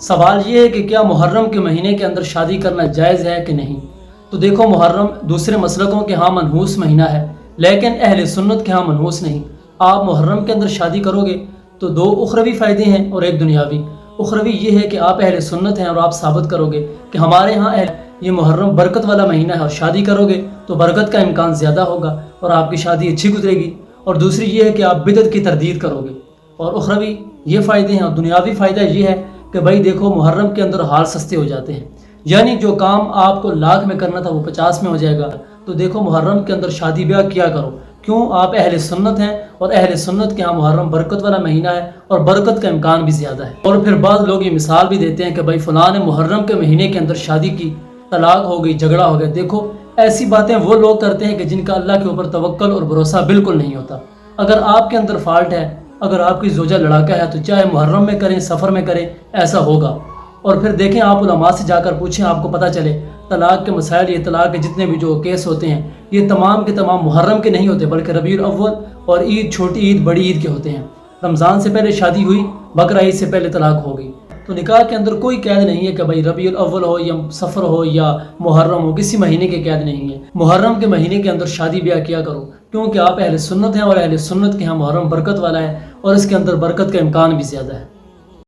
سوال یہ ہے کہ کیا محرم کے مہینے کے اندر شادی کرنا جائز ہے کہ نہیں؟ تو دیکھو، محرم دوسرے مسلکوں کے ہاں منحوس مہینہ ہے، لیکن اہل سنت کے ہاں منحوس نہیں۔ آپ محرم کے اندر شادی کرو گے تو دو اخروی فائدے ہیں اور ایک دنیاوی۔ اخروی یہ ہے کہ آپ اہل سنت ہیں اور آپ ثابت کرو گے کہ ہمارے ہاں یہ محرم برکت والا مہینہ ہے، اور شادی کرو گے تو برکت کا امکان زیادہ ہوگا اور آپ کی شادی اچھی گزرے گی۔ اور دوسری یہ ہے کہ آپ بدعت کی تردید کرو گے۔ اور اخروی یہ فائدے ہیں، اور دنیاوی فائدہ یہ ہے کہ بھائی دیکھو، محرم کے اندر حال سستے ہو جاتے ہیں، یعنی جو کام آپ کو 1,00,000 میں کرنا تھا وہ 50 میں ہو جائے گا۔ تو دیکھو، محرم کے اندر شادی بیاہ کیا کرو، کیوں؟ آپ اہل سنت ہیں، اور اہل سنت کے ہاں محرم برکت والا مہینہ ہے اور برکت کا امکان بھی زیادہ ہے۔ اور پھر بعض لوگ یہ مثال بھی دیتے ہیں کہ بھائی فلاں نے محرم کے مہینے کے اندر شادی کی، طلاق ہو گئی، جھگڑا ہو گیا۔ دیکھو، ایسی باتیں وہ لوگ کرتے ہیں کہ جن کا اللہ کے اوپر توکل اور بھروسہ بالکل نہیں ہوتا۔ اگر آپ کے اندر فالٹ ہے، اگر آپ کی زوجہ لڑاکا ہے، تو چاہے محرم میں کریں، سفر میں کریں، ایسا ہوگا۔ اور پھر دیکھیں، آپ علماء سے جا کر پوچھیں، آپ کو پتہ چلے طلاق کے مسائل، یہ طلاق کے جتنے بھی جو کیس ہوتے ہیں، یہ تمام کے تمام محرم کے نہیں ہوتے، بلکہ ربیع الاول اور عید، چھوٹی عید بڑی عید کے ہوتے ہیں۔ رمضان سے پہلے شادی ہوئی، بقرہ عید سے پہلے طلاق ہو گئی۔ تو نکاح کے اندر کوئی قید نہیں ہے کہ بھائی ربیع الاول ہو یا سفر ہو یا محرم ہو، کسی مہینے کے قید نہیں ہے۔ محرم کے مہینے کے اندر شادی بیاہ کیا کرو، کیونکہ آپ اہل سنت ہیں، اور اہل سنت کے ہاں محرم برکت والا ہے اور اس کے اندر برکت کا امکان بھی زیادہ ہے۔